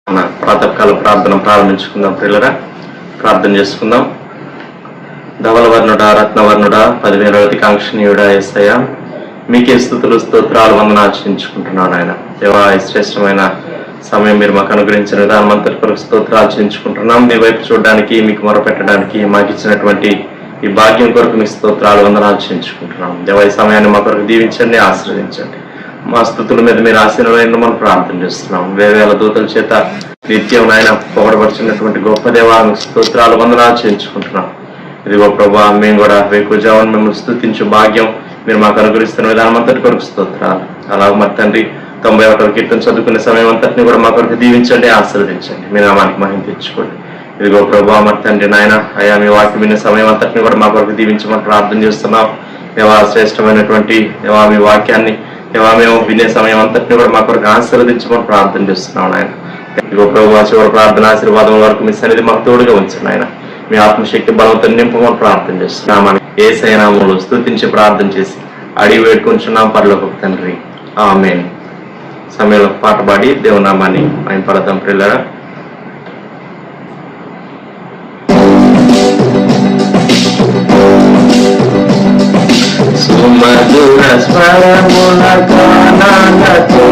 మన ప్రాతకాల ప్రార్థన ప్రారంభించుకుందాం. ప్రియులరా, ప్రార్థన చేసుకుందాం. ధవలవర్ణుడా, రత్నవర్ణుడా, 10,000 కాంక్షణీయుడా యేసయ్య, మీకే స్తుతులు స్తోత్రాలు వందనార్చించుకుంటున్నాను. ఆయన దేవా, శ్రేష్టమైన సమయం మీరు మాకు అనుగ్రహించిన విధానం అంతటి కొరకు స్తోత్రాలు చెల్లించుకుంటున్నాం. మీ వైపు చూడడానికి, మీకు మొరపెట్టడానికి మాకు ఇచ్చినటువంటి ఈ భాగ్యం కొరకు మీ స్తోత్రాలు వందనాలు చెల్లించుకుంటున్నాం. దేవా, ఈ సమయాన్ని మా కొరకు దీవించండి, ఆశీర్వదించండి. మా స్తుతుల మీద మీరు ఆశీర్వదించండి మనం ప్రార్థన చేస్తున్నాం. వేవేల దూతల చేత నిత్యం ఆయన పొగడపరిచినటువంటి గొప్ప దేవానికి స్తోత్రాలు వందనాలు చేయించుకుంటున్నాం. ఇదిగో ప్రభా, మేము కూడా వేకుజావని మిమ్మల్ని స్తుతించే భాగ్యం మీరు మాకు అనుగ్రహిస్తున్న విధానం అంతటి కొరకు స్తోత్రాలు. అలాగే మరి తండ్రి 91వ కీర్తన చదువుకునే సమయం అంతటిని కూడా మా కొరకు దీవించండి, ఆశీర్వదించండి. మీ నామానికి మహిమ తెచ్చుకోండి. ఇదిగో ప్రభా, మరి తండ్రి నాయన అయా, మీ వాక్యం వినే సమయం అంతటిని కూడా మా కొరకు దీవించమని ప్రార్థన చేస్తున్నాం. దేవా, శ్రేష్టమైనటువంటి దేవా మీ వాక్యాన్ని దేవా మేము వినే సమయం అంతటిని కూడా మా కొరకు ఆశీర్వదించమని ప్రార్థన చేస్తున్నాం. ఆయన ఇదిగో ప్రభు, చివరి ప్రార్థన ఆశీర్వాదం వరకు మీ సన్నిధి మాకు తోడుగా ఉంచండి. ఆయన మీ ఆత్మశక్తి బలంతో నింపమని ప్రార్థన చేస్తున్నామని యేసయ్య నామములో స్తుతించి ప్రార్థన చేసి అడిగి వేడుకుంటున్నాం పరలోకపు తండ్రి, ఆమేన్. సమయంలో పాట పాడి దేవునామాన్ని ఆయన పడతాం. ప్రియులారా, సుమధుర స్వరముల గానాలతో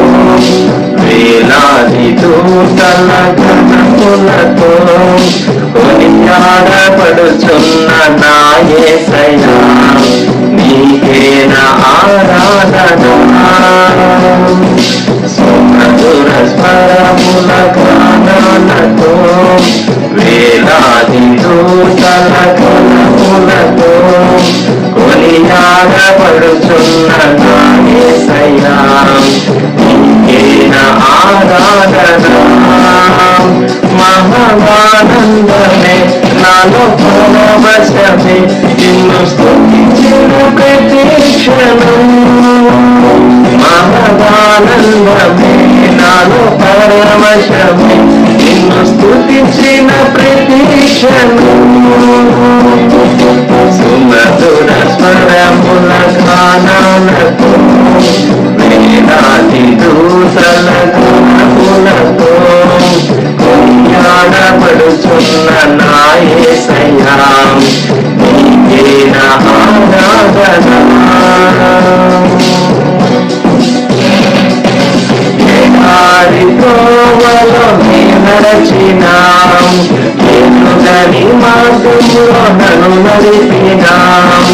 వేలాది దూతల గణములతో కొనియాడబడుచున్న నా యేసయ్యా, నీకేన ఆరాధన. సుమధుర స్వరముల గానాలతో వేలాది దూతల గణములతో కొనియాడబడుచున్న నా యేసయ్యా, నీకేన ఆరాధన. మహానందమే నాలో పరవశమే, నిన్ను స్తుతించిన ప్రతి క్షణం. మహానందమే నాలో పరవశమే, నిన్ను స్తుతించిన ప్రతి క్షణం. సుమధుర స్వరముల గానాలతో వేలాది దూతల గణములతో కొనియాడబడుచున్న నా యేసయ్యా, నీకేన ఆరాధన. ఎడారి త్రోవలో నడచినాం, ఎన్నుగని మార్గంలో నన్ను నడిపినాం.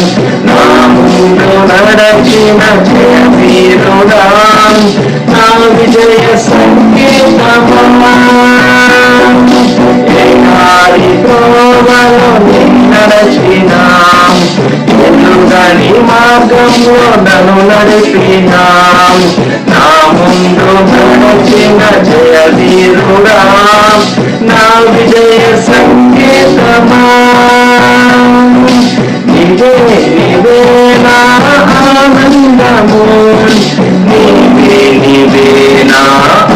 నా ముందు నడచిన జయ వీరుడా, నా విజయ సంకేతమా. ఎడారి త్రోవలో నడచినాం, ఎన్నుగని మార్గంలో నన్ను నడిపినాం. నా ముందు నడచిన జయ వీరుడా, నా విజయ సంకేతమా. నీవే నీవే నా ఆనందము, నీవే నీవే నా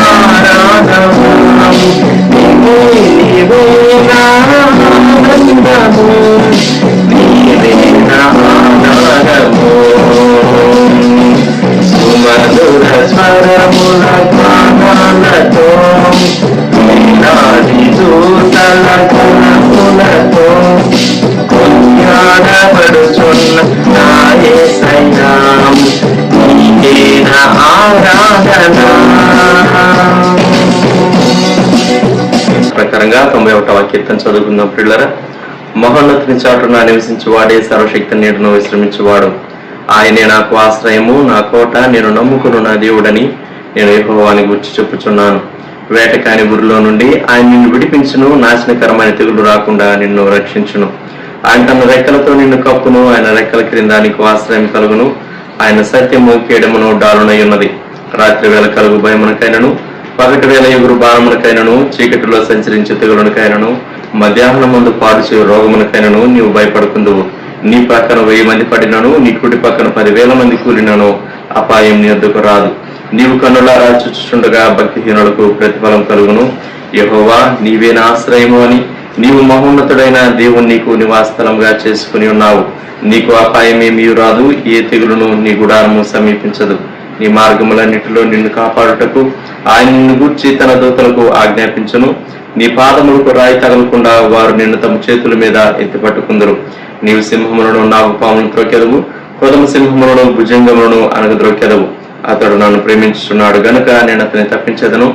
ఆరాధము. నీవే నీవే నా ఆనందము, నీవే నా ఆనందము. సుమధుర స్వరముల గానాలతో వేలాది దూతల గణములతో కొనియాడబడుచున్న నా యేసయ్యా, నీకేన ఆరాధన. ప్రకారంగా 91వ కీర్తన చదువుకుందాం. ప్రియులారా, మహోన్నతుని చాటున నివసించువాడే సర్వశక్తి నీడను విశ్రమించువాడు. ఆయనే నాకు ఆశ్రయము, నా కోట, నేను నమ్ముకున్న నా దేవుడని నేను యెహోవాని గురించి చెప్పుచున్నాను. వేటకాని ఊరిలో నుండి ఆయన నిన్ను విడిపించును, నాశనకరమైన తెగులు రాకుండా నిన్ను రక్షించును. ఆయన తన రెక్కలతో నిన్ను కప్పును, ఆయన రెక్కల క్రింద నీకు ఆశ్రయం కలుగును. ఆయన సత్యము కేడమును డాలునై ఉన్నది. రాత్రి వేళ కలుగు భయమునకైనను, పగటి వేళ ఎగురు బాణమునకైనను, చీకటిలో సంచరించే తెగులునకైనను, మధ్యాహ్నం ముందు పాడు చేయు రోగమునకైనను నీవు భయపడుకుందువు. నీ పక్కన 1000 మంది పడినను, నీ కుడి పక్కన 10,000 మంది కూలినను అపాయం నీ వద్దకు రాదు. నీవు కన్నులారా చూచుచుండగా భక్తిహీనులకు ప్రతిఫలం కలుగును. యెహోవా, నీవే నా ఆశ్రయము అని నీవు మహోన్నతుడైన దేవుని నీకు నివాసస్థలంగా చేసుకుని ఉన్నావు. నీకు అపాయమేమీ రాదు, ఏ తెగులును నీ గుడారము సమీపించదు. నీ మార్గములన్నిటిలో నిన్ను కాపాడుటకు ఆయన నిన్ను గూర్చి తన దూతలకు ఆజ్ఞాపించును. నీ పాదములకు రాయి తగలకుండా వారు నిన్ను తమ చేతుల మీద ఎత్తిపట్టుకుందరు. నీవు సింహములను నాగుపాములను త్రొక్కెదవు, కొదమ సింహములను భుజంగములను అనగద్రొక్కెదవు. అతడు నన్ను ప్రేమించుచున్నాడు గనుక నేను అతన్ని తప్పించెదను.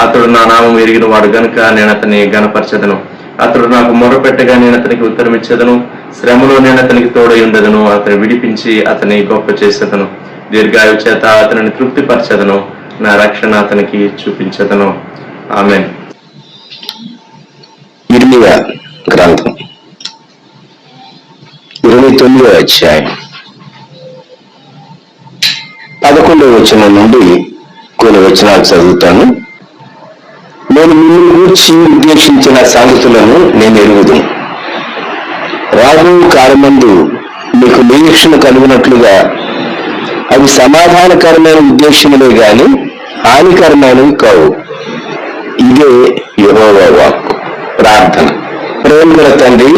అతడు నా నామం ఎరిగిన వాడు గనుక నేను అతన్ని గణపరచెదను. అతడు నాకు మొరపెట్టగా నేను అతనికి ఉత్తరం ఇచ్చేదను. శ్రమలో నేను అతనికి తోడై ఉండేదను. అతన్ని విడిపించి అతన్ని గొప్ప చేసేదను. దీర్ఘాయువు చేత అతనిని తృప్తిపరచెదను. నా రక్షణ అతనికి చూపించెదను. ఆమేన్. ఇర్మియా గ్రంథం 29వ అధ్యాయం 11వ వచనం నుండి కొన్ని వచనాలు చదువుతాను. నేను మిమ్మల్ని గురించి ఉద్దేశించిన సంగతులను నేను ఎరుగుదును. రాబో కాలమందు మీకు నిరీక్షణ కలుగునట్లుగా అవి సమాధానకరమైన ఉద్దేశములే గాని హానికరమైనవి కావు. ఇదే యెహోవా వాక్కు. ప్రార్థన. ప్రేమగల తండ్రి,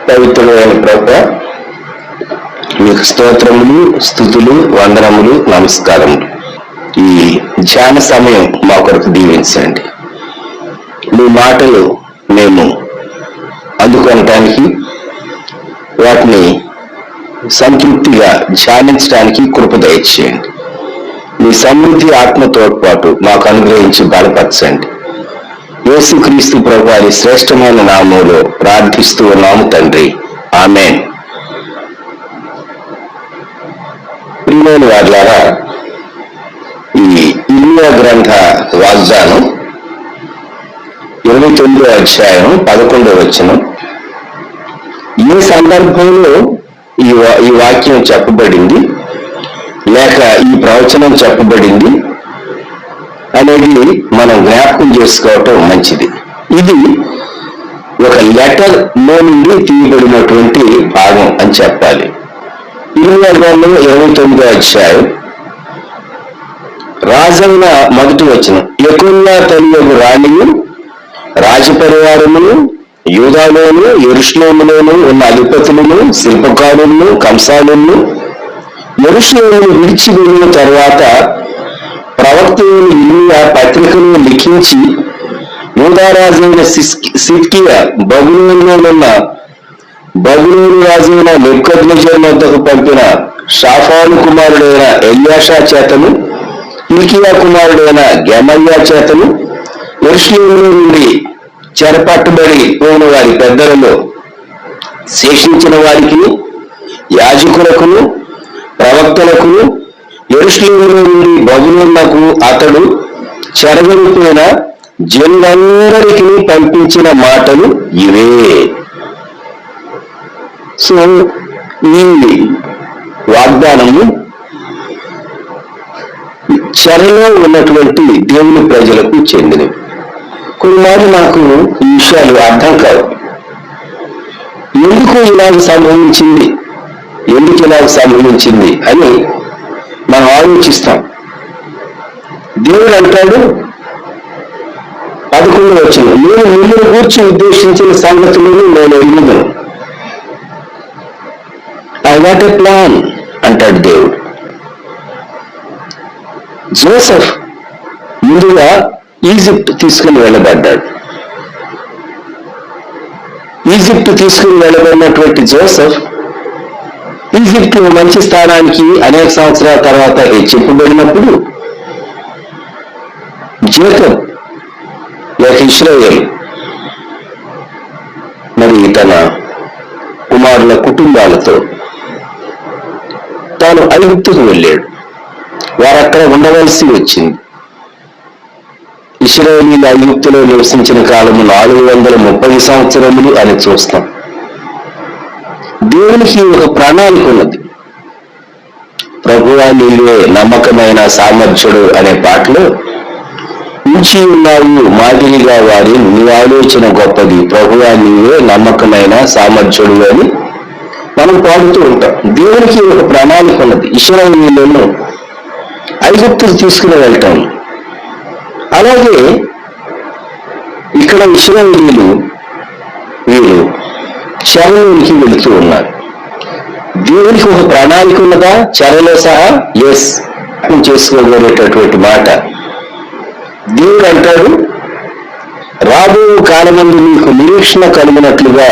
పవిత్రుడైన ప్రభువా, మీకు స్తోత్రములు, స్తుతులు, వందనములు, నమస్కారములు. ఈ ధ్యాన సమయం మా కొరకు దీవించండి. మీ మాటలు మేము అందుకోవటానికి, వాటిని సంతృప్తిగా ధ్యానించడానికి కృప దయచేయండి. మీ సమృద్ధి ఆత్మ తోడ్పాటు మాకు అనుగ్రహించి బలపరచండి. యేసుక్రీస్తు ప్రభువారి శ్రేష్టమైన నామములో ప్రార్థిస్తూ ఉన్నాము తండ్రి. ఆమేన్. ప్రియమైన వారులారా, ఈ ఇర్మియా గ్రంథ వాగ్దానం 29వ అధ్యాయం 11వ వచనం. ఈ సందర్భంలో ఈ వాక్యం చెప్పబడింది లేక ఈ ప్రవచనం చెప్పబడింది అనేది మనం జ్ఞాపకం చేసుకోవటం మంచిది. ఇది ఒక లెటర్ లో నుండి తీయబడినటువంటి భాగం అని చెప్పాలి. ఇర్మియా గ్రంథం 29వ అధ్యాయం రాజైన మొదటి వచనం. యెకొన్యా తల్లి రాణియు రాజపరివారమును యూదాలోను యెరూషలేములోను ఉన్న అధిపతులను శిల్పకారులను కంసాలులను యెరూషలేమును విడిచి వెళ్ళిన తర్వాత ప్రవక్తయైన ఇర్మియా పత్రికను లిఖించి యూదారాజైన సిద్కియా బబులోనులో ఉన్న బబులోను రాజైన నెబుకద్నెజరు వద్దకు పంపిన షాఫాను కుమారుడైన ఎల్యాషా చేతను హిల్కీయా కుమారుడైన గెమల్యా చేతను యెరూషలేములో నుండి చెరపట్టుబడి పోయిన వారి పెద్దలలో శేషించిన వారికి, యాజకులకును ప్రవక్తలకును, యెరూషలేములో నుండి బబులోనునకు అతడు చెరగలిపోయిన జనులందరికీ పంపించిన మాటలు ఇవే. సో ఈ వాగ్దానము చెరలో ఉన్నటువంటి దేవుని ప్రజలకు చెందినవి. కొన్నిసార్లు నాకు ఈ విషయాలు అర్థం కావు. ఎందుకు ఇలాగ సంభవించింది అని మనం ఆలోచిస్తాం. దేవుడు అంటాడు 11వ వచనం, నేను మిమ్మల్ని గూర్చి ఉద్దేశించిన సంగతులను నేను ఎరుగుదును. ఐ గాట్ ఎ ప్లాన్ అంటాడు దేవుడు. జోసెఫ్ ముందుగా ఈజిప్ట్ తీసుకుని వెళ్ళబడ్డాడు. ఈజిప్ట్ తీసుకుని వెళ్ళబడినటువంటి జోసెఫ్ ఈజిప్ట్ మంచి స్థానానికి అనేక సంవత్సరాల తర్వాత హెచ్చింపబడినప్పుడు జేకబ్ లేక ఇశ్రాయేలు మరి తన కుమారుల కుటుంబాలతో తాను ఐగుప్తుకు వెళ్ళాడు. వారు అక్కడ ఉండవలసి వచ్చింది. ఇశ్రాయేలీయులు ఐగుప్తులో నివసించిన కాలము 430 సంవత్సరములు అని చూస్తాం. దేవునికి ఒక ప్రణాళిక ఉన్నది. ప్రభువా నీవే నమ్మకమైన సామర్థ్యుడు అనే పాటలో ఉంచి ఉన్నావు మాదిరిగా వారి నీ ఆలోచన గొప్పది, ప్రభువా నీవే నమ్మకమైన సామర్థ్యుడు అని మనం పాడుతూ ఉంటాం. దేవునికి ఒక ప్రణాళిక ఉన్నది. ఇశ్రాయేలీయులను ఐగుప్తుకు తీసుకుని వెళ్ళటం. అలాగే ఇక్కడ ఇశ్రాయేలీయులు వీరు చెరలోనికి వెళుతూ ఉన్నారు. దేవునికి ఒక ప్రణాళిక ఉన్నదా చెరలో సహా? ఎస్. చేసుకోగలిగేటటువంటి మాట. దేవుడు అంటాడు, రాబో కాలమందు మీకు నిరీక్షణ కలిగినట్లుగా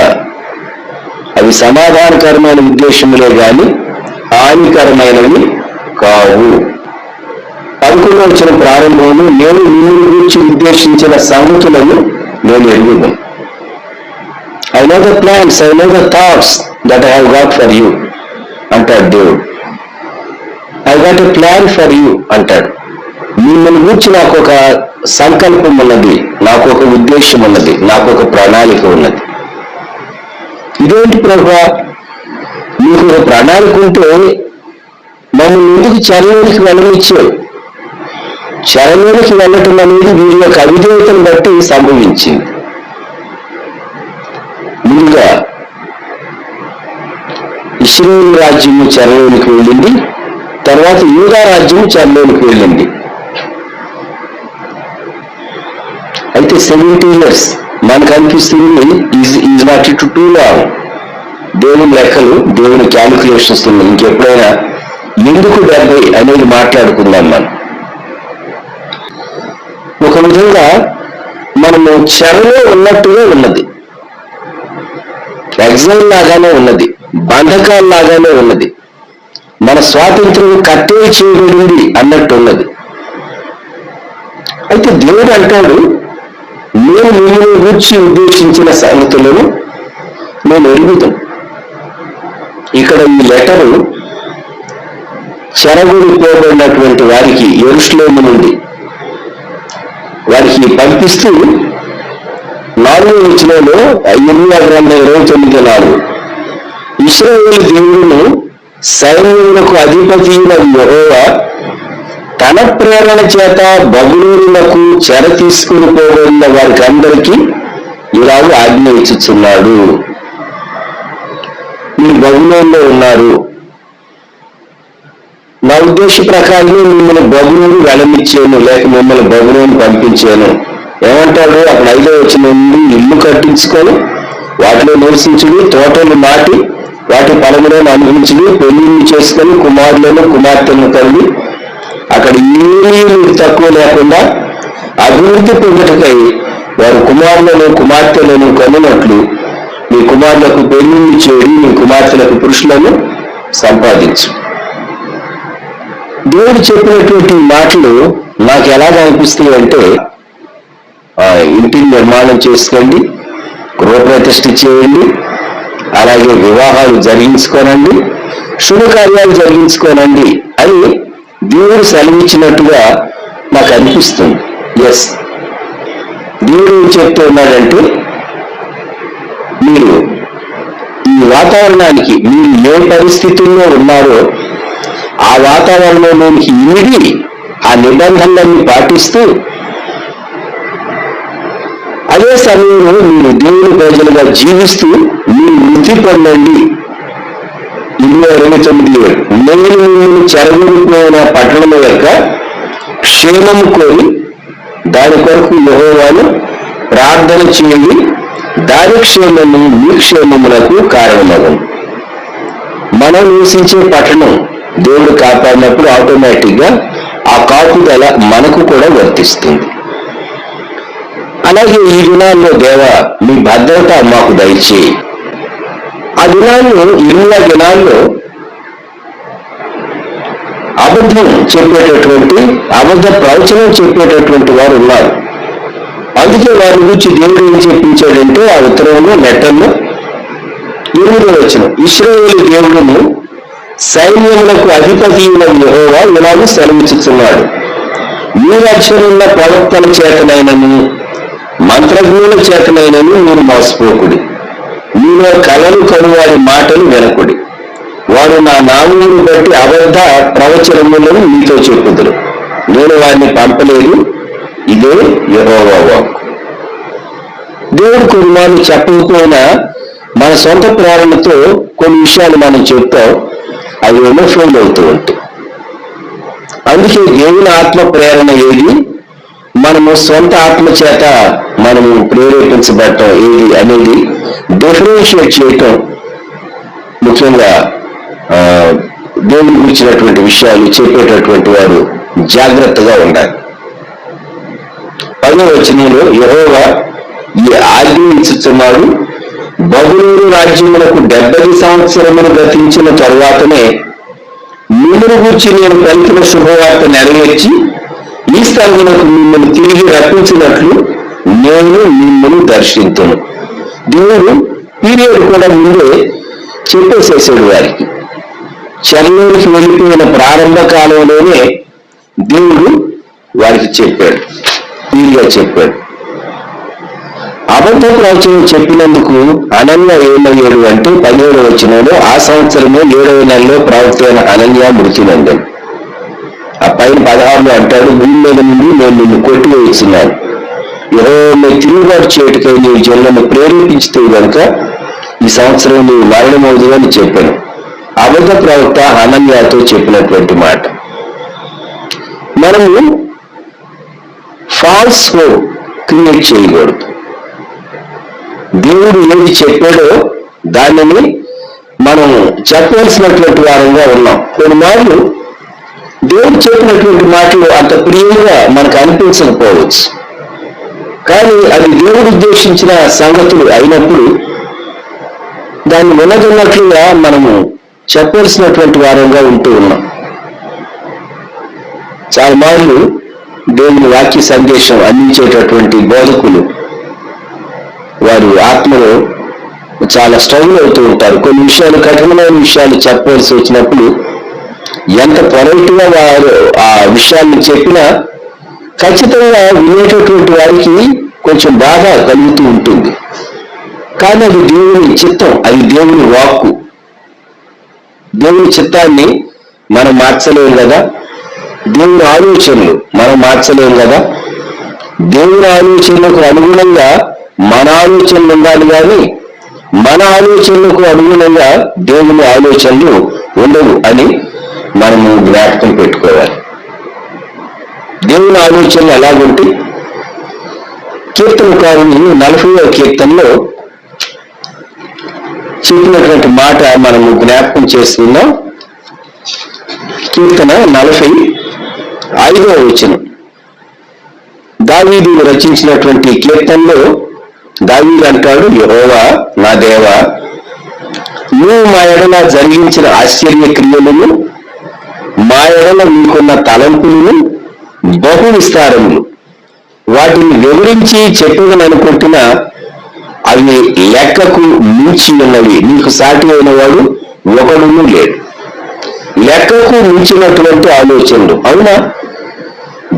అవి సమాధానకరమైన ఉద్దేశములే గాని హానికరమైనవి కావు. 11వ వచనం ప్రారంభంలో నేను మిమ్మల్ని గురించి ఉద్దేశించిన సంగతులను నేను ఎరుగును. I know the plans, I know the thoughts that I have got for you అంటాడు దేవుడు. I got a plan for you అంటాడు. మిమ్మల్ని గురించి నాకు ఒక సంకల్పం ఉన్నది, నాకు ఒక ఉద్దేశం ఉన్నది, నాకు ఒక ప్రణాళిక ఉన్నది. ఇదేంటి ప్రభువా, మీకు ఒక ప్రణాళిక ఉంటే మమ్మల్ని ఎందుకు చెరలోనికి వెళ్ళనిచ్చావు? చెరలోనికి వెళ్ళటం అనేది వీరి యొక్క అవిధేయతను బట్టి సంభవించింది. ముందుగా ఇశ్రాయేలు రాజ్యము చెరలోనికి వెళ్ళింది, తర్వాత యూదా రాజ్యము చెరలోనికి వెళ్ళింది. అయితే 70 years మనకు అనిపిస్తుంది is not it two long. దేవుని లెక్కలు, దేవుని క్యాలిక్యులేషన్స్ ఉన్నాయి. ఇంకెప్పుడైనా ఎందుకు 70 అనేది మాట్లాడుకుందాం. మనం ఒక విధంగా మనము చెరలో ఉన్నట్టుగా ఉన్నది, ఎగ్జైల్ లాగానే ఉన్నది, బంధకాల లాగానే ఉన్నది, మన స్వాతంత్ర్యం కట్టేలు చేయబడింది అన్నట్టు ఉన్నది. అయితే దేవుడు అంటాడు, నేను మిమ్మల్ని గురించి ఉద్దేశించిన సంగతులను నేను ఎరుగుతాను. ఇక్కడ ఈ లెటరు చెరగొడిపోబడినటువంటి వారికి యెరూషలేము నుండి వారికి పంపిస్తూ 4వ వచనంలో ఇర్మీయా గ్రంథం 29:4 ఇశ్రాయేలు దేవుడును సైన్యములకు అధిపతి యెహోవా తన ప్రేరణ చేత బబులోనులకు చెర తీసుకుని పోబడిన వారికి అందరికీ ఇలాగ ఆజ్ఞ ఇచ్చుచున్నాడు. మీరు బబులోనులో ఉన్నారు, నా ఉద్దేశ ప్రకారమే మిమ్మల్ని బబులోను వెళ్ళనిచ్చాను, లేక మిమ్మల్ని బబులోను పంపించాను. ఏమంటాడు అక్కడ 5వ వచనం నుండి, ఇల్లు కట్టించుకొని వాటిలో నివసించుడు, తోటలు నాటి వాటి ఫలములను అనుభవించుడు, పెళ్లిళ్ళు చేసుకొని కుమారులను కుమార్తెలను కలిగి అక్కడ ఏమీ మీకు తక్కువ లేకుండా అభివృద్ధి పొందటకై వారు కుమారులను కుమార్తెలను కొనినట్లు మీ కుమారులకు పెళ్లిళ్ళు చేడి, మీ కుమార్తెలకు పురుషులను సంపాదించు. దేవుడు చెప్పినటువంటి మాటలు నాకు ఎలాగ అనిపిస్తాయి అంటే, ఇంటిని నిర్మాణం చేసుకోండి, గృహప్రతిష్ఠ చేయండి, అలాగే వివాహాలు జరిగించుకోనండి, శుభకార్యాలు జరిగించుకోనండి అని దేవుడు సెలవిచ్చినట్టుగా నాకు అనిపిస్తుంది. ఎస్, దేవుడు ఏం చెప్తూ ఉన్నాడంటే, మీరు ఈ వాతావరణానికి మీరు ఏ పరిస్థితుల్లో ఉన్నారో ఆ వాతావరణంలోనికి ఇమిడి ఆ నిబంధనలన్నీ పాటిస్తూ అదే సమయంలో మీరు దేవుని ప్రజలుగా జీవిస్తూ మీరు వృద్ధి పొందండి. 29:7 నేను మిమ్మల్ని చెరగొడిపోయిన పట్టణం యొక్క క్షేమము కోరి దాని కొరకు యెహోవాను ప్రార్థన చేయండి, దాని క్షేమము మీ క్షేమములకు కారణమగును. మనం నివసించే పట్టణం దేవుడు కాపాడినప్పుడు ఆటోమేటిక్ గా ఆ కాపుదల మనకు కూడా వర్తిస్తుంది. అలాగే ఈ దినాల్లో దేవా మీ భద్రత మాకు దయచేయి. ఆ దినాల్లో 20 దినాల్లో అబద్ధం చెప్పేటటువంటి, అబద్ధ ప్రవచనం చెప్పేటటువంటి వారు ఉన్నారు. అందుకే వారి గురించి దేవుడు ఏం చెప్పించాడంటే ఆ ఉత్తరంలో లెటర్లో 8వ వచనం, ఇశ్రాయేలు దేవుడును సైన్యములకు అధిపతి యెహోవా ఇలాగ సెలవిచ్చుచున్నాడు, మీరు అక్షరున్న ప్రవక్తల చేతనైనను మంత్రజ్ఞుల చేతనైనను మీరు మోసపోకుడి, మీలో కలలు కనువారి మాటలు వినకుడి, వారు నా నామమును బట్టి అబద్ధ ప్రవచనములను మీతో చెప్పుదురు, నేను వారిని పంపలేదు, ఇదే యెహోవా వాక్కు. దేవుడు కొన్ని మాటలు చెప్పకపోయినా మన సొంత ప్రేరణతో కొన్ని విషయాలు మనం చెప్తాం, అవి ఏమో ఫెయిల్ అవుతూ ఉంటాయి. అందుకే దేవుని ఆత్మ ప్రేరణ ఏది, మనము సొంత ఆత్మ చేత మనము ప్రేరేపించబడటం ఏది అనేది డిఫరెన్షియేట్ చేయటం ముఖ్యంగా దేవుని గురించినటువంటి విషయాలు చెప్పేటటువంటి వారు జాగ్రత్తగా ఉండాలి. 10వ వచనంలో యెహోవా ఈ ఆజ్ఞయించుచున్నాడు, బబులోను రాజ్యములకు 70 సంవత్సరములు గతించిన తరువాతనే మిమ్మల్ని గూర్చి నేను పలికిన శుభవార్త నెరవేర్చి ఈ స్థలములకు మిమ్మల్ని తిరిగి రప్పించినట్లు నేను మిమ్మల్ని దర్శించును. దేవుడు పీరియడ్ కూడా ముందే చెప్పేసేసాడు వారికి. చెరలోనికి వెళ్ళిపోయిన ప్రారంభ కాలంలోనే దేవుడు వారికి చెప్పాడు, క్లియర్గా చెప్పాడు. అబద్ధ ప్రవచనం చెప్పినందుకు అనన్య ఏమయ్యాడు అంటే 17వ వచనంలో ఆ సంవత్సరమే 7వ నెలలో ప్రవక్త అయిన అనన్య మృతి నందాడు. ఆ పైన 16లో అంటాడు, భూమి మీద నుండి నేను నిన్ను కొట్టివేస్తున్నాను, యెహోవాను తిరుగుబాటు చేయుటకై నీవు జనులను ప్రేరేపించితే కనుక ఈ సంవత్సరం నీవు మరణమవుదు అని చెప్పాను. అబద్ధ ప్రవక్త అనన్యతో చెప్పినటువంటి మాట. మనము ఫాల్స్ హోప్ క్రియేట్ చేయకూడదు. దేవుడు ఏది చెప్పాడో దానిని మనం చెప్పవలసినటువంటి వారంగా ఉన్నాం. కొన్నిమార్లు దేవుడు చెప్పినటువంటి మాటలు అంత ప్రియంగా మనకు అనిపించకపోవచ్చు, కానీ అది దేవుడు ఉద్దేశించిన సంగతులు అయినప్పుడు దాన్ని వినదన్నట్లుగా మనము చెప్పవలసినటువంటి వారంగా ఉంటూ ఉన్నాం. చాలా మార్లు దేవుని వాక్య సందేశం అందించేటటువంటి బోధకులు వారు ఆత్మలో చాలా స్ట్రగుల్ అవుతూ ఉంటారు. కొన్ని విషయాలు, కఠినమైన విషయాలు చెప్పవలసి వచ్చినప్పుడు ఎంత పొలైట్గా వారు ఆ విషయాన్ని చెప్పినా ఖచ్చితంగా వినేటటువంటి వారికి కొంచెం బాధ కలుగుతూ ఉంటుంది. కానీ అది దేవుని చిత్తం, అది దేవుని వాక్కు. దేవుని చిత్తాన్ని మనం మార్చలేము కదా, దేవుని ఆలోచనలు మనం మార్చలేము కదా. దేవుని ఆలోచనలకు అనుగుణంగా మన ఆలోచనలు ఉండాలి, కానీ మన ఆలోచనలకు అనుగుణంగా దేవుని ఆలోచనలు ఉండవు అని మనము జ్ఞాపకం పెట్టుకోవాలి. దేవుని ఆలోచనలు ఎలాగుంటే కీర్తనకారుని 40వ కీర్తనలో చెప్పినటువంటి మాట మనము జ్ఞాపకం చేసుకుందాం. కీర్తన 45వ వచనం. దావీదు రచించినటువంటి కీర్తనలో దావీదు అంటాడు, యెహోవా నా దేవా, నువ్వు మా ఎడల జరిగించిన ఆశ్చర్య క్రియలను, మా ఎడల నీకున్న తలంపులను బహు విస్తారములు. వాటిని వివరించి చెప్పగలనుకుంటున్నా అవి లెక్కకు మించి ఉన్నవి. నీకు సాటి అయిన వాడు ఒకడును లేడు. లెక్కకు మించినటువంటి ఆలోచనలు. అవునా?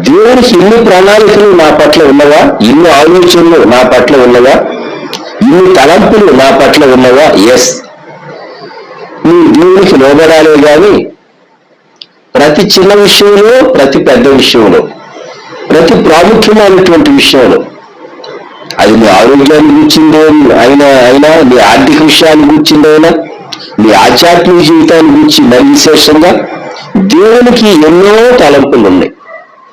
దేవునికి ఇన్ని ప్రణాళికలు నా పట్ల ఉన్నవా? ఇన్ని ఆలోచనలు నా పట్ల ఉన్నవా? ఇన్ని తలంపులు నా పట్ల ఉన్నవా? ఎస్. నువ్వు దేవునికి లోబడాలే గాని ప్రతి చిన్న విషయంలో, ప్రతి పెద్ద విషయంలో, ప్రతి ప్రాముఖ్యమైనటువంటి విషయంలో, అది నీ ఆరోగ్యాన్ని గుర్చిందే అయినా, నీ ఆర్థిక విషయాన్ని గుర్చిందైనా, నీ ఆధ్యాత్మిక జీవితాన్ని గురించి మరి విశేషంగా దేవునికి ఎన్నో తలంపులు ఉన్నాయి.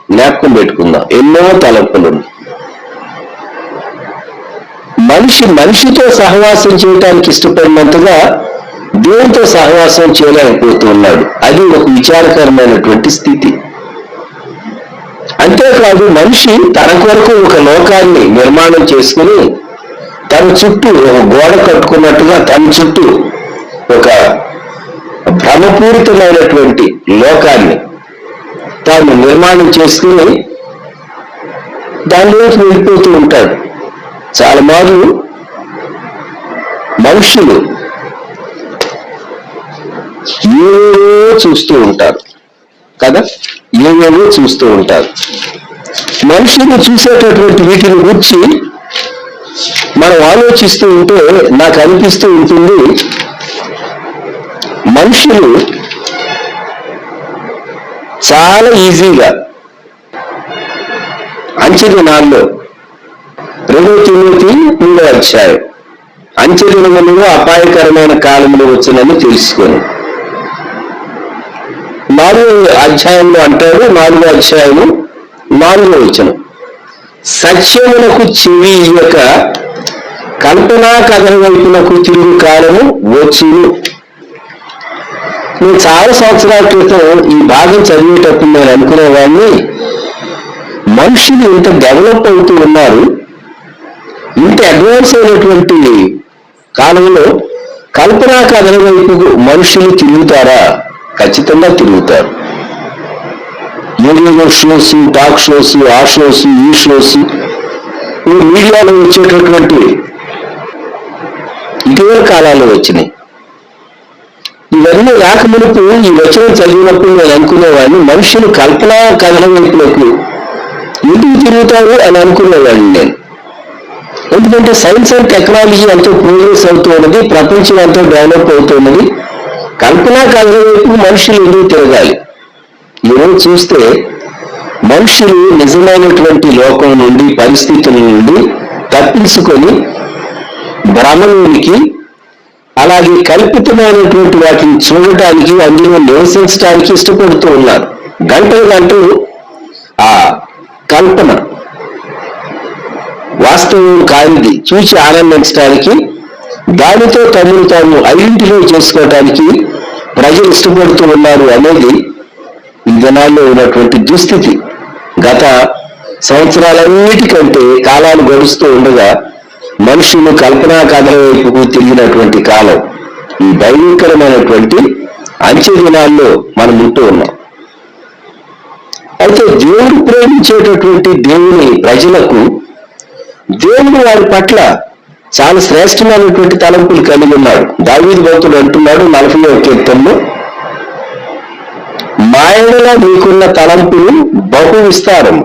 జ్ఞాపకం పెట్టుకుందాం, ఎన్నో తలంపులు ఉన్నాయి. మనిషితో సహవాసం చేయడానికి ఇష్టపడినంతగా దేవునితో సహవాసం చేయలేకపోతూ ఉన్నాడు. అది ఒక విచారకరమైనటువంటి స్థితి. అంతేకాదు, మనిషి తన కొరకు ఒక లోకాన్ని నిర్మాణం చేసుకుని తన చుట్టూ ఒక గోడ కట్టుకున్నట్టుగా తన చుట్టూ ఒక భ్రమపూరితమైనటువంటి లోకాన్ని తాను నిర్మాణం చేసుకుని దానిలోకి వెళ్ళిపోతూ ఉంటాడు. చాలా మార్లు మనుషులు ఏవేవో చూస్తూ ఉంటారు కదా, ఏవేవో చూస్తూ ఉంటారు. మనుషులు చూసేటటువంటి వీటిని గురించి మనం ఆలోచిస్తూ ఉంటే నాకు అనిపిస్తూ ఉంటుంది, మనుషులు చాలా ఈజీగా అంచెదినాల్లో 2 తిమోతి 3వ అధ్యాయం, అంచెదినములలో అపాయకరమైన కాలంలో వచ్చునని తెలుసుకొని 4వ అధ్యాయంలో అంటాడు, 4వ అధ్యాయము 4వ వచనం, సత్యమునకు చెవి ఇయ్యక కల్పనా కథల వైపునకు తిరుగు కాలము వచ్చును. నేను చాలా సంవత్సరాల క్రితం ఈ భాగం చదివేటప్పుడు నేను అనుకునేవాడిని, మనుషులు ఇంత డెవలప్ అవుతూ ఉన్నారు, ఇంత అడ్వాన్స్ అయినటువంటి కాలంలో కల్పనా కథల వైపు మనుషులు తిరుగుతారా? ఖచ్చితంగా తిరుగుతారు. ఏదేదో షోస్, టాక్ షోస్, ఆ షోస్, ఈ షోస్, మీడియాలో వచ్చేటటువంటి ఇటీవల కాలాల్లో వచ్చినాయి. ఇవన్నీ రాకమునుపు ఈ వచనం చదివినప్పుడు నేను అనుకునేవాడిని, మనుషులు కల్పనా కథల వైపులకు ఎందుకు తిరుగుతారు అని అనుకునేవాడిని నేను. ఎందుకంటే సైన్స్ అండ్ టెక్నాలజీ ఎంతో ప్రోగ్రెస్ అవుతూ ఉన్నది, ప్రపంచం ఎంతో డెవలప్ అవుతున్నది. కల్పనా కథల వైపు మనుషులు ఎందుకు తిరగాలి? ఈరోజు చూస్తే మనుషులు నిజమైనటువంటి లోకం నుండి, పరిస్థితుల నుండి తప్పించుకొని భ్రమలోనికి, అలాగే కల్పితమైనటువంటి వాటిని చూడటానికి, అందులో నివసించడానికి ఇష్టపడుతూ ఉన్నారు. గంటలు గంటలు ఆ కల్పన వాస్తవం కానిది చూసి ఆనందించడానికి, దానితో తమను తాము ఐడెంటిఫై చేసుకోవటానికి ప్రజలు ఇష్టపడుతూ ఉన్నారు అనేది ఈ దినాల్లో ఉన్నటువంటి దుస్థితి. గత సంవత్సరాలన్నిటికంటే కాలాలు గడుస్తూ ఉండగా మనుషులు కల్పనా కథల వైపుకు తిరిగినటువంటి కాలం, ఈ భయంకరమైనటువంటి అంచె దినాల్లో మనం ఉంటూ ఉన్నాం. అయితే దేవుడు ప్రేమించేటటువంటి దేవుని ప్రజలకు దేవుడు వారి పట్ల చాలా శ్రేష్టమైనటువంటి తలంపులు కలిగి ఉన్నాడు. దావీదు భక్తుడు అంటున్నాడు 40వ కీర్తనలో, మా యెడల నీకున్న తలంపులు బహు విస్తారం.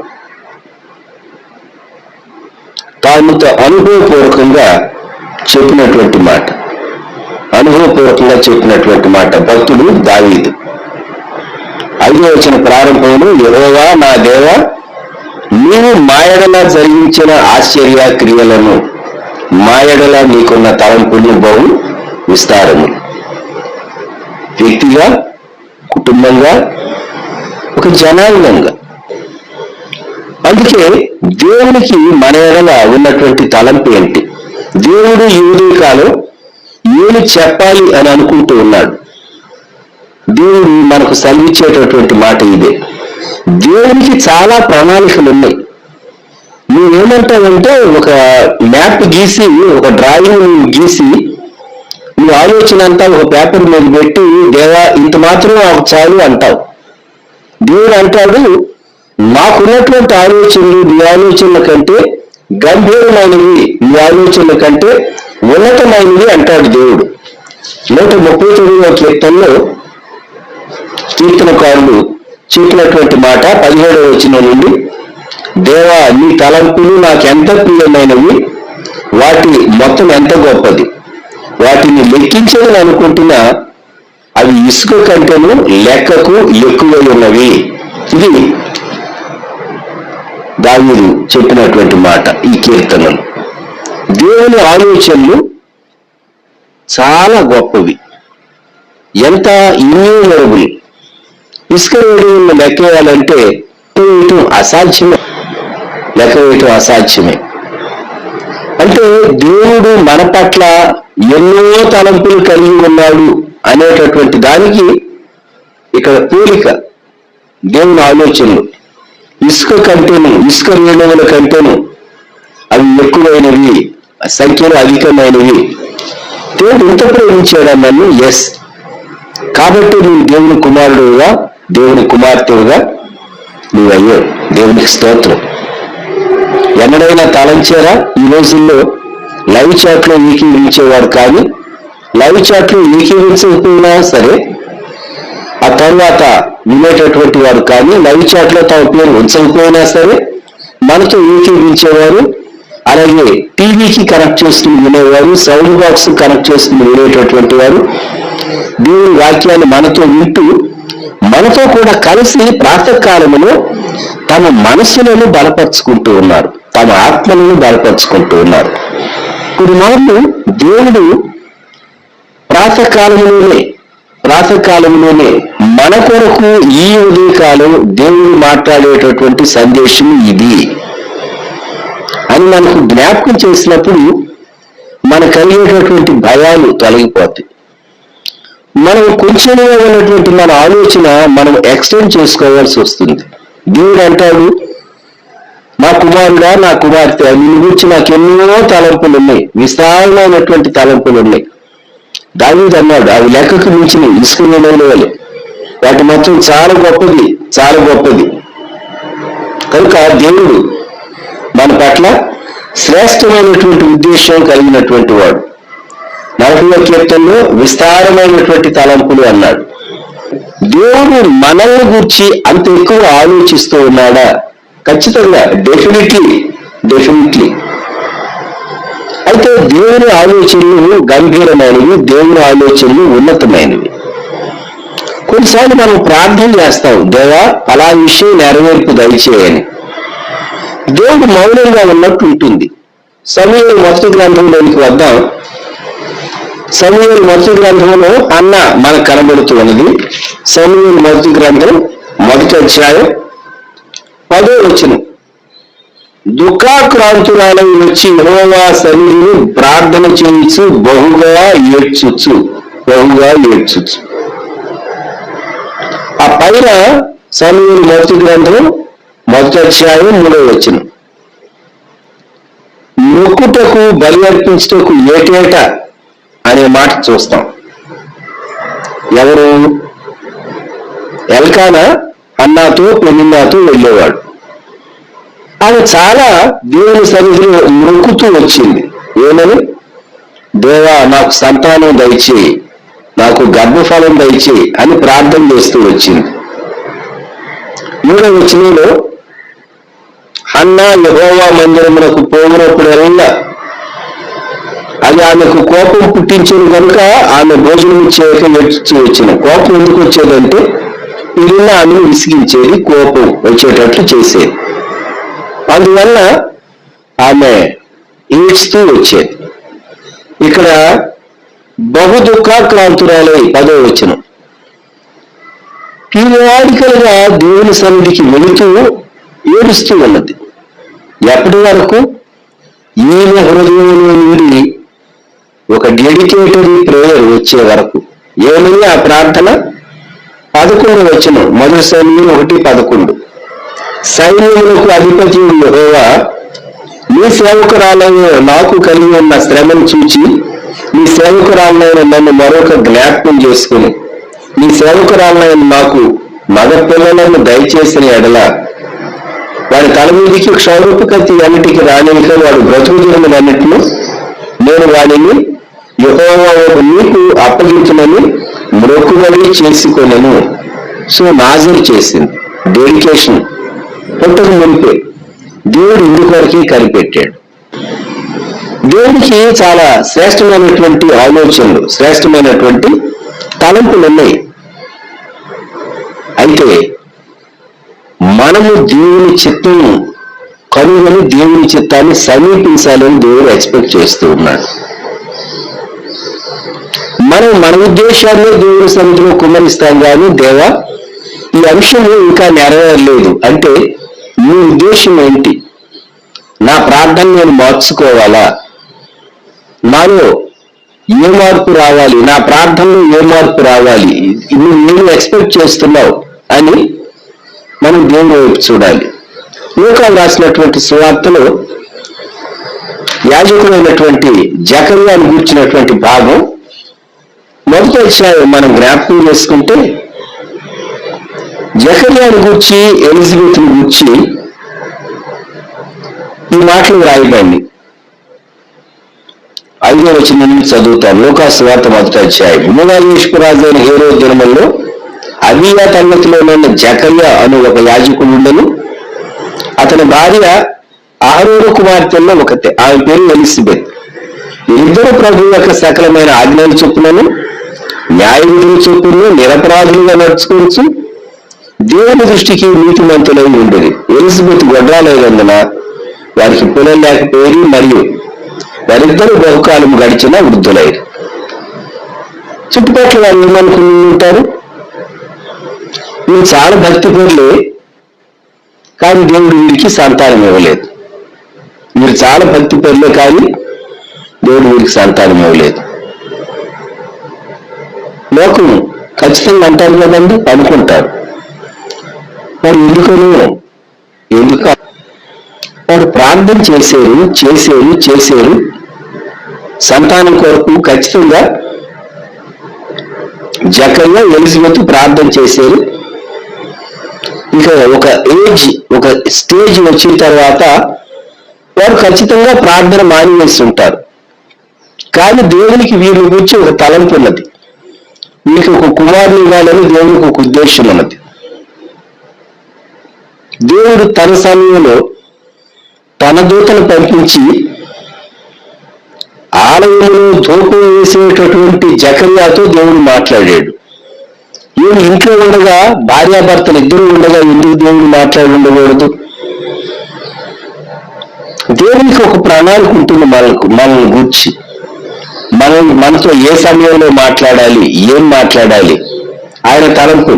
తానుతో అనుభవపూర్వకంగా చెప్పినటువంటి మాట, అనుభవపూర్వకంగా చెప్పినటువంటి మాట భక్తుడు దావీదు. 5వ వచనం ప్రారంభంలో, యెహోవా నా దేవా, నీవు మా యెడల జరిగించిన ఆశ్చర్య క్రియలను, మా యెడల నీకున్న తలంపులు బహు విస్తారము. వ్యక్తిగా, కుటుంబంగా, ఒక జనాంగంగా. అందుకే దేవునికి మన యెడల ఉన్నటువంటి తలంపు ఏంటి? దేవుడు ఈ ఉదయకాలం ఏమి చెప్పాలి అని అనుకుంటూ ఉన్నాడు. దేవుడు మనకు సెలవిచ్చేటటువంటి మాట ఇదే. దేవునికి చాలా ప్రణాళికలు ఉన్నాయి. నువ్వేమంటావంటే, ఒక మ్యాప్ గీసి, ఒక డ్రాయింగ్ గీసి, నువ్వు ఆలోచన అంతా ఒక పేపర్ మీద పెట్టి, దేవా ఇంత మాత్రం నాకు చాలు అంటావు. దేవుడు అంటాడు, నాకున్నటువంటి ఆలోచనలు నీ ఆలోచనల కంటే గంభీరమైనవి, నీ ఆలోచనల కంటే ఉన్నతమైనవి అంటాడు దేవుడు. 139వ కీర్తనలో కీర్తనకారులు చెప్పినటువంటి మాట 17వ వచనం నుండి, దేవా నీ తలంపులు నాకెంత ప్రియమైనవి, వాటి మొత్తం ఎంత గొప్పది, వాటిని లెక్కించదని అనుకుంటున్నా అవి ఇసుక కంటేను లెక్కకు ఎక్కువై ఉన్నవి. ఇది దావీదు చెప్పినటువంటి మాట ఈ కీర్తనలు. దేవుని ఆలోచనలు చాలా గొప్పవి, ఎంత ఇన్యూమరబుల్. ఇసుక వేయడం లెక్క వేయాలంటే వేయటం అసాధ్యమే, లెక్క వేయటం అసాధ్యమే. అంటే దేవుడు మన పట్ల ఎన్నో తలంపులు కలిగి ఉన్నాడు అనేటటువంటి దానికి ఇక్కడ పోలిక. దేవుని ఆలోచనలు ఇసుక కంటేను, ఇసుక రేణువుల కంటేను అవి ఎక్కువైనవి, సంఖ్యలో అధికమైనవి. దేవుడు ఇంత ప్రేమించాడా నన్ను? ఎస్. కాబట్టి నువ్వు దేవుని కుమారుడుగా, దేవుని కుమార్తెగా నువ్వు అయ్యావు. దేవునికి స్తోత్రం. ఎన్నడైనా తలంచారా? ఈ రోజుల్లో లైవ్ చాట్ లో ఏకీవించేవారు, కానీ లైవ్ చాట్ లో ఏకీవించకపోయినా సరే ఆ తర్వాత వినేటటువంటి వారు, కానీ లైవ్ చాట్ లో తమ పేరు ఉంచకపోయినా సరే మనతో ఏకీవించేవారు. అలాగే టీవీకి కనెక్ట్ చేసుకుని వినేవారు, సౌండ్ బాక్స్ కనెక్ట్ చేసుకుని వినేటటువంటి వారు దేవుని వాక్యాన్ని మనతో వింటూ మనతో కూడా కలిసి ప్రాతకాలములో తమ మనసులను బలపరుచుకుంటూ ఉన్నారు, తమ ఆత్మలను బలపరుచుకుంటూ ఉన్నారు. ఇప్పుడు మార్లు దేవుడు ప్రాతకాలంలోనే మన కొరకు ఈ ఉదయకాలం దేవుడు మాట్లాడేటటువంటి సందేశం ఇది అని మనకు జ్ఞాపకం చేసినప్పుడు మనకు కలిగేటటువంటి భయాలు తొలగిపోతాయి. మనం కొంచెంగా ఉన్నటువంటి మన ఆలోచన మనం ఎక్స్టెండ్ చేసుకోవాల్సి వస్తుంది. దేవుడు అంటాడు, నా కుమారుడా, నా కుమార్తె, నిన్ను గురించి నాకు ఎన్నో తలంపులు ఉన్నాయి, విశాలమైనటువంటి తలంపులు ఉన్నాయి. దావీదు అన్నాడు, అవి లెక్కకు మించిన ఇసుక నిలవలు, వాటి మొత్తం చాలా గొప్పది, చాలా గొప్పది. కనుక దేవుడు మన పట్ల శ్రేష్టమైనటువంటి ఉద్దేశం కలిగినటువంటి వాడు. 40వ కీర్తనలో విస్తారమైనటువంటి తలంపులు అన్నాడు. దేవుడు మనల్ని గురించి అంత ఎక్కువ ఆలోచిస్తూ ఉన్నాడా? ఖచ్చితంగా, డెఫినెట్లీ. అయితే దేవుని ఆలోచనలు గంభీరమైనవి, దేవుని ఆలోచనలు ఉన్నతమైనవి. కొన్నిసార్లు మనం ప్రార్థన చేస్తాం, దేవా అలా విషయం నెరవేర్పు దయచేయని. దేవుడు మౌనంగా ఉన్నట్టు ఉంటుంది. సమూయేలు మొదటి గ్రంథంలోనికి వద్దాం. సమూయేలు మొదటి గ్రంథంలో అన్న మనకు కనబడుతూ ఉన్నది. సమూయేలు మొదటి గ్రంథం 1వ అధ్యాయం 10వ వచనం. దుఃఖాక్రాంతురాలై వచ్చి యెహోవా సన్నిధిని ప్రార్థన చేయించు బహుగా ఏడ్చుచు. ఆ పైన సమూయేలు మొదటి గ్రంథం 1వ అధ్యాయం 3వ వచనం. మొక్కుటకు బలి అర్పించుటకు ఏటేట అనే మాట చూస్తాం. ఎవరు? ఎల్కానా అన్నాతో పెనిన్నాతో వెళ్ళేవాడు. ఆమె చాలా దేవుని సన్నిధిలో మొక్కుతూ వచ్చింది. ఏమని? దేవా నాకు సంతానం దయచేయి, నాకు గర్భఫలం దయచేయి అని ప్రార్థన చేస్తూ వచ్చింది. 3వ వచనంలో హన్నా యెహోవా మందిరమునకు పోవునప్పుడల్లా అది ఆమెకు కోపం పుట్టించింది కనుక ఆమె భోజనం చేయక ఏడ్చి వచ్చిన. కోపం ఎందుకు వచ్చేదంటే పిల్లల ఆమెను విసిగించేది, కోపం వచ్చేటట్లు చేసేది. అందువల్ల ఆమె ఏడ్చుతూ వచ్చేది. ఇక్కడ బహు దుఃఖాక్రాంతురాలై 10వ వచనం. పీరియాడికల్ గా దేవుని సన్నిధికి వెళుతూ ఏడుస్తూ ఉన్నది. ఎప్పటి వరకు? ఈమె హృదయంలో నుండి ఒక డెడికేటరీ ప్రేయర్ వచ్చే వరకు. ఏమని ఆ ప్రార్థన? 11వ వచనం, 1 సమూయేలు 1:11. సైన్యములకు అధిపతి యెహోవా, నీ సేవకురాలైన నాకు కలిగి ఉన్న శ్రమను చూచి నీ సేవకురాలైన నన్ను మరొక జ్ఞాపకం చేసుకుని నీ సేవకురాలైన నాకు మగ పిల్లలను దయచేసిన ఎడల వాడి తల మీదికి క్షౌరపు కత్తి అన్నిటికి రానిక వాడు బ్రతుకుతున్నన్నిటిని నేను వాడిని యెహోవా నీకు అప్పగించమని మొక్కుబడి చేసుకొనెను. సో నాజర్ చేసింది, డెడికేషన్. పుట్టక మునిపే దేవుడు ఇందుకొరకే కనిపెట్టాడు. దేవుడికి చాలా శ్రేష్టమైనటువంటి ఆలోచనలు, శ్రేష్టమైనటువంటి తలంపులు ఉన్నాయి. అయితే మనము దేవుని చిత్తం కనుగొని దేవుని చిత్తాన్ని సమీపించాలని దేవుడు ఎక్స్పెక్ట్ చేస్తూ ఉన్నాడు. మనం మన ఉద్దేశాన్ని దేవుని సన్నిధిలో కుమ్మరిస్తాం కానీ, దేవా ఈ అంశం ఇంకా నెరవేరలేదు అంటే నీ ఉద్దేశం ఏంటి? నా ప్రార్థన నేను మార్చుకోవాలా? నాలో ఏ మార్పు రావాలి? నా ప్రార్థనలో ఏ మార్పు రావాలి? నువ్వు ఏమి ఎక్స్పెక్ట్ చేస్తున్నావు అని మనం దేవుని వైపు చూడాలి. లూకా రాసినటువంటి సువార్తలో యాజకుడైనటువంటి జకర్యాను గూర్చినటువంటి భాగం 1వ అధ్యాయం మనం జ్ఞాపకం చేసుకుంటే, జకర్యాను గూర్చి ఎలిజబెత్ను గూర్చి ఈ మాటలు రాయబడింది. 5వ వచనం నుంచి చదువుతాను. లూకా సువార్త 1వ అధ్యాయం. యువరాజు అయిన హేరోదు దినములలో అబీయా తరగతిలో ఉన్న జకర్యా అను ఒక యాజకుడు ఉండెను. అతని భార్య అహరోను కుమార్తెల్లో ఒకతే, ఆమె పేరు ఎలిజబెత్. ఇద్దరు ప్రభు యొక్క సకలమైన ఆజ్ఞలు చొప్పునను న్యాయవిధుల చొప్పును నిరపరాధులుగా నడుచుకోవచ్చు దేవుని దృష్టికి నీతిమంతులై ఉండేది. ఎలిజబెత్ గొడ్రాలైనందున వారికి పిల్లలు లేకపోయి మరియు వారిద్దరూ బహుకాలం గడిచిన వృద్ధులైరు. చుట్టుపక్కల వారు ఏమనుకుని ఉంటారు? వీళ్ళు చాలా భక్తి పేర్లే, కానీ దేవుడు వీరికి సంతానం ఇవ్వలేదు. వీరు చాలా భక్తి పేర్లే, కానీ దేవుడు వీరికి సంతానం ఇవ్వలేదు. లోకం ఖచ్చితంగా అంటారు కదండి, అనుకుంటారు. మరి ఎందుకు వాడు ప్రార్థన చేశారు సంతానం కొరకు. ఖచ్చితంగా జకర్యా ఎలిజబెత్ ప్రార్థన చేశారు. ఇక ఒక స్టేజ్ వచ్చిన తర్వాత వారు ఖచ్చితంగా ప్రార్థన మానివేస్తుంటారు. కానీ దేవునికి వీరి గురించి ఒక తలంపు ఉన్నది. వీరికి ఒక కుమారుని ఇవ్వాలని దేవునికి ఒక ఉద్దేశం ఉన్నది. దేవుడు తన సమయంలో తన దూతను పంపించి ఆలయంలో ధూపం వేసేటటువంటి జకర్యాతో దేవుడు మాట్లాడాడు. ఈయన ఇంట్లో ఉండగా, భార్యాభర్తలు ఇద్దరు ఉండగా ఎందుకు దేవుడు మాట్లాడి ఉండకూడదు? దేవునికి ఒక ప్రణాళిక ఉంటుంది మనల్ని గూర్చి. మనతో ఏ సమయంలో మాట్లాడాలి, ఏం మాట్లాడాలి, ఆయన తలంపు.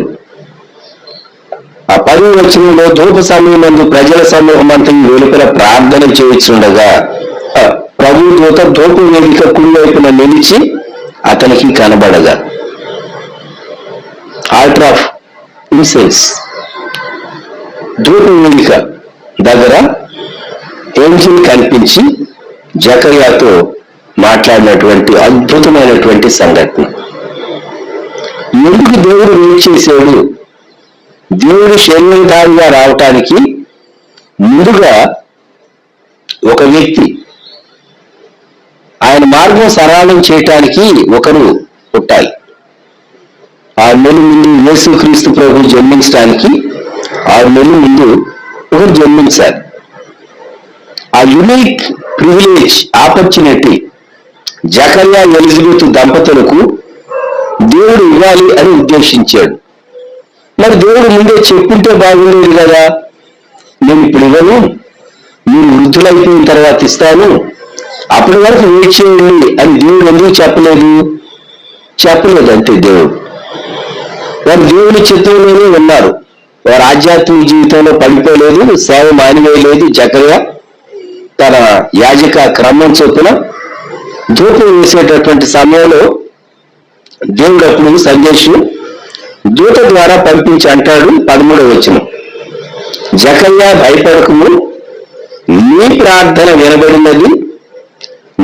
ఆ 10వ వచనంలో ధూప సమయమందు ప్రజల సమూహం అంతా వెలుపల ప్రార్థన చేయించుండగా ప్రభు దూత ధూప వేదిక కుడివైపున నిలిచి అతనికి కనబడగా, ఆల్టర్ ఆఫ్ ఇన్సెన్స్ ధూప వేదిక దగ్గర ఏంజిల్ కనిపించి జకర్యాతో మాట్లాడినటువంటి అద్భుతమైనటువంటి సంఘటన. ఎందుకు దేవుడు వెయిట్ చేశాడు? దేవుడు శరీరధారిగా రావటానికి ముందుగా ఒక వ్యక్తి, ఆయన మార్గం సరళం చేయటానికి ఒకరు పుట్టాలి. 6 నెలల ముందు యేసుక్రీస్తు ప్రభు జన్మించడానికి 6 నెలల ముందు ఒకరు జన్మించాలి. ఆ యునిక్ ప్రివిలేజ్, ఆపర్చునిటీ జకర్యా ఎలిజబెత్ దంపతులకు దేవుడు ఇవ్వాలి అని ఉద్దేశించాడు. మరి దేవుడు ముందే చెప్పుంటే బాగుండేది కదా, నేను ఇప్పుడు ఇవ్వను, మీరు వృద్ధులైపోయిన తర్వాత ఇస్తాను, అప్పటి వరకు వెయిట్ చేయండి అని దేవుడు ఎందుకు చెప్పలేదు అంతే. వారు దేవుని చిత్రంలోనే ఉన్నారు. వారు ఆధ్యాత్మిక జీవితంలో పడిపోలేదు, సేవ మానివేయలేదు. జకర్యా తన యాజక క్రమం చొప్పున ధూపం వేసేటటువంటి సమయంలో దేవుడు అప్పుడు సందేశం దూత ద్వారా పంపించి అంటాడు. 13వ వచనం, జకర్యా భయపడకము, నీ ప్రార్థన వినబడినది,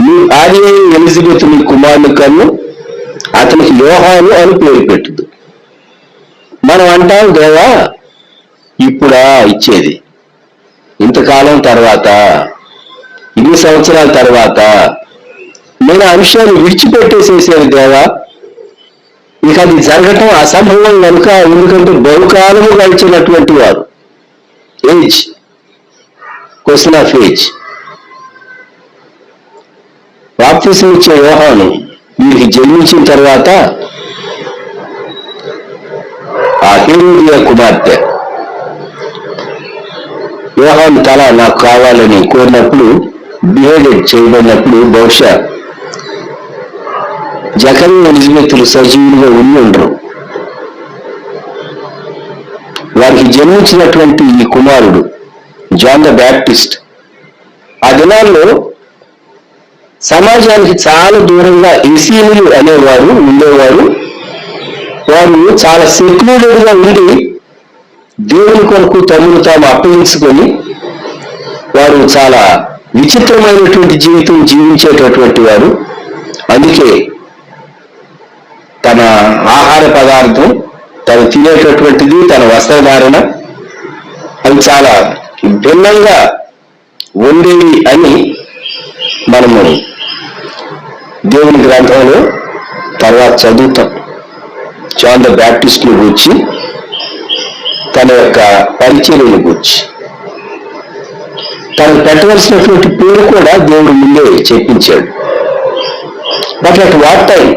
నీ భార్య ఎలిజబెత్ నీ కుమారుని కన్ను, అతనికి యోహాను అని పేరు పెట్టుదు. మనం అంటాం, దేవా ఇప్పుడా ఇచ్చేది, ఇంతకాలం తర్వాత, ఇన్ని సంవత్సరాల తర్వాత నేను ఆ విషయాన్ని విడిచిపెట్టేసేసాను దేవా, ఇక అది జరగటం అసంభవం కనుక. ఎందుకంటే బహుకాలము గడిచినటువంటి వారు, ఏజ్, క్వశ్చన్ ఆఫ్ ఏజ్. బాప్తిసం ఇచ్చే యోహాను వీరికి జన్మించిన తర్వాత ఆ హేరోదియ కుమార్తె యోహాను తల నాకు కావాలని కోరినప్పుడు, బిహేడెడ్ చేయబడినప్పుడు బహుశా జకర్యా ఎలిజబెత్తులు సజీవులుగా ఉండరు. వారికి జన్మించినటువంటి ఈ కుమారుడు జాన్ ద బ్యాప్టిస్ట్ ఆ దినాల్లో సమాజానికి చాలా దూరంగా ఎసీనులు అనేవారు ఉండేవారు. వారు చాలా సెక్యూర్డ్ గా ఉండి దేవుని కొరకు తమను తాము అప్పగించుకొని వారు చాలా విచిత్రమైనటువంటి జీవితం జీవించేటటువంటి వారు. అందుకే తన ఆహార పదార్థం, తను తినేటటువంటిది, తన వస్త్రధారణ అవి చాలా భిన్నంగా ఉండేవి అని మనము దేవుని గ్రంథంలో తర్వాత చదువుతాం. జాన్ ద బ్యాప్టిస్ట్ ని గూర్చి, తన యొక్క పరిచర్యను గూర్చి, తను పెట్టవలసినటువంటి పేరు కూడా దేవుడు ముందే చెప్పించాడు. బట్ అట్ వాట్ టైం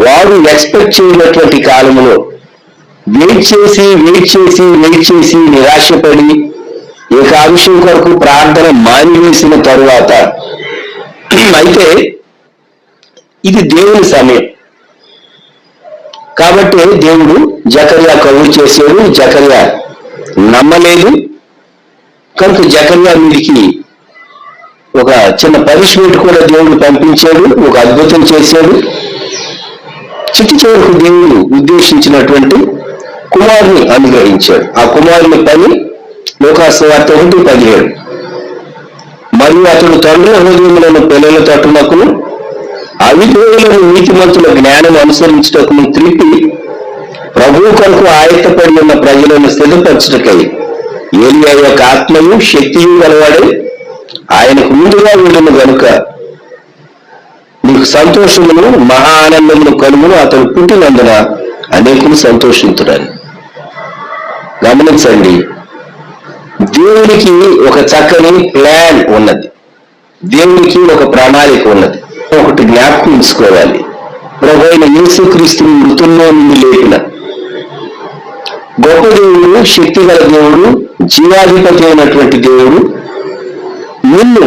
వారు ఎక్స్పెక్ట్ చేయనటువంటి కాలంలో వెయిట్ చేసి నిరాశపడి ఇక ఆ విషయం కొరకు ప్రార్థన మానివేసిన తరువాత, అయితే ఇది దేవుని సమయం కాబట్టి దేవుడు జకర్యా కబురు చేశాడు. జకర్యా నమ్మలేదు కనుక జకర్యా మీదికి ఒక చిన్న పనిష్మెంట్ కూడా దేవుడు పంపించాడు, ఒక అద్భుతం చేశాడు. చిట్టి చివరకు దేవుడు ఉద్దేశించినటువంటి కుమారుని అనుగ్రహించాడు. ఆ కుమారుని పని లోకాసు వార్త 1:17. మరియు అతడు తండ్రుల హృదయములను పిల్లల తట్టునకును అవిధేయులను నీతిమంతుల జ్ఞానం అనుసరించుటకును త్రిప్పి ప్రభువు కొరకు ఆయత్తపడి ఉన్న ప్రజలను స్థిరపరచుటకై ఏలియా యొక్క ఆత్మయు శక్తియు గలవాడై ఆయనకు ముందుగా వెళ్ళిన గనుక నీకు సంతోషమును మహా ఆనందమును కలుగును. అతడు పుట్టినందున అనేకులు సంతోషించుతారు. గమనించండి, దేవునికి ఒక చక్కని ప్లాన్ ఉన్నది, దేవునికి ఒక ప్రణాళిక ఉన్నది. ఒకటి జ్ఞాపకం ఉంచుకోవాలి, ప్రభువైన యేసుక్రీస్తుని మృతుల్లో నుండి లేపిన గొప్ప దేవుడు, శక్తి గల దేవుడు, జీవాధిపతి అయినటువంటి దేవుడు నిన్ను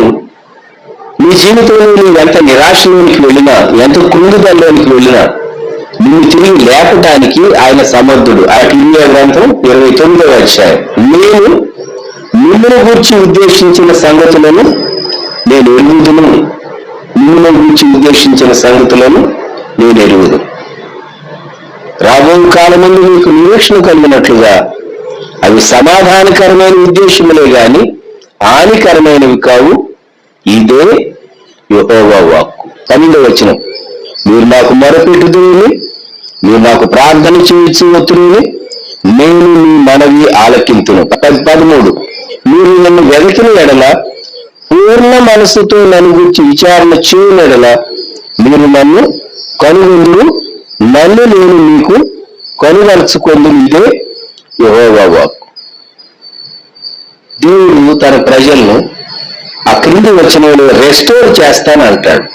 నీ జీవితంలో నువ్వు ఎంత నిరాశలోనికి వెళ్ళినా, ఎంత కృంగుదల్లోనికి వెళ్ళినా నిన్ను తిరిగి లేపడానికి ఆయన సమర్థుడు. ఆ ఇర్మియా గ్రంథం 29వ అధ్యాయం. నేను మిమ్మల్ని గురించి ఉద్దేశించిన సంగతులను నేను ఎరుగుదును, మిమ్మల్ని గురించి ఉద్దేశించిన సంగతులను నేను ఎరుగుదు. రాబో కాలమందు మీకు నిరీక్షణ కలిగినట్లుగా అవి సమాధానకరమైన ఉద్దేశములే గాని హానికరమైనవి కావు. ఇదే యెహోవా వాక్కు. 12వ వచనం, మీరు నాకు మొరపెట్టుదురుని, మీరు నాకు ప్రార్థన చేయొచ్చు ఒత్తురుని, నేను మీ మనవి ఆలకింతును. 13, మీరు నన్ను వెదకిన ఎడల, పూర్ణ మనసుతో నన్ను గురించి విచారణ చేయని ఎడల మీరు నన్ను కనుగొందురు, నన్ను నేను మీకు కనుగలుచుకొందును. ఇదే యెహోవా వాక్కు. దేవుడు తన ప్రజలను ఆ క్రింది వచనంలో రెస్టోర్ చేస్తానంటాడు.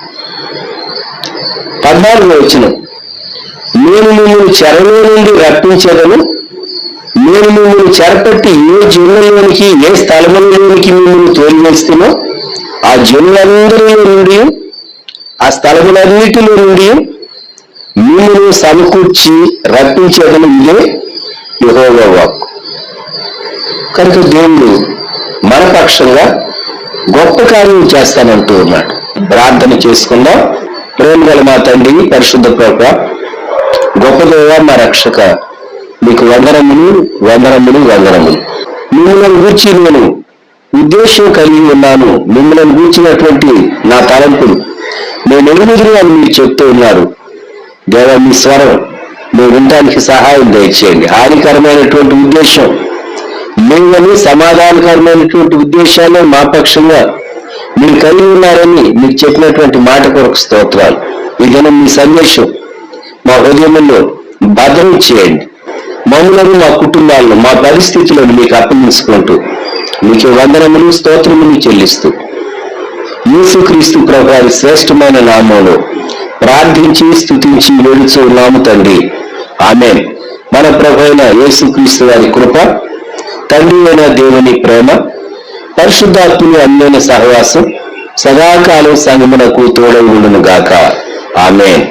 14వ వచనం, నేను మిమ్మల్ని చెరలో నుండి రప్పించదను, నేను మిమ్మల్ని చెరపట్టి ఏ జనులలోనికి, ఏ స్థలములలోనికి మిమ్మల్ని తోలివేస్తున్నా ఆ జనులందరిలో నుండి, ఆ స్థలములన్నిటిలో నుండి మిమ్మల్ని సమకూర్చి రప్పించదను. ఇదే యెహోవా వాక్కు. కనుక దేవుడు మన పక్షంగా గొప్ప కార్యం చేస్తానంటూ ఉన్నాడు. ప్రార్థన చేసుకుందాం. ప్రేమగల మా తండ్రి, పరిశుద్ధ ప్రభువా, గొప్ప దేవా, మా రక్షక, మీకు వందనములు వందనములు వందనములు. మిమ్మల్ని గూర్చి నేను ఉద్దేశం కలిగి ఉన్నాను, మిమ్మల్ని గూర్చినటువంటి నా తలంపులు నేను ఎరుగుదురు అని మీరు చెప్తూ ఉన్నారు. దేవా, మీ స్వరం మేము వినడానికి సహాయం దయచేయండి. హానికరమైనటువంటి ఉద్దేశం లేవని, సమాధానకరమైనటువంటి ఉద్దేశాన్ని మా పక్షంగా మీరు కలిగి ఉన్నారని మీకు చెప్పినటువంటి మాట కొరకు స్తోత్రాలు. ఈ దినం మీ సందేశం మా హృదయంలో భద్రం చేయండి. మమ్మలను, మా కుటుంబాలను, మా పరిస్థితులను మీకు అప్పగించుకుంటూ మీకు వందనములు స్తోత్రములు చెల్లిస్తూ యేసుక్రీస్తు ప్రభువారి శ్రేష్టమైన నామంలో ప్రార్థించి స్తుతించి వేడుచూ ఉన్నాము తండ్రి. ఆమేన్. మన ప్రభువైన యేసుక్రీస్తు వారి కృప, తండ్రి అయిన దేవుని ప్రేమ, పరిశుద్ధాత్మని అన్యోన్య సహవాసం సదాకాలం సంగమునకు తోడై ఉండును గాక. ఆమేన్.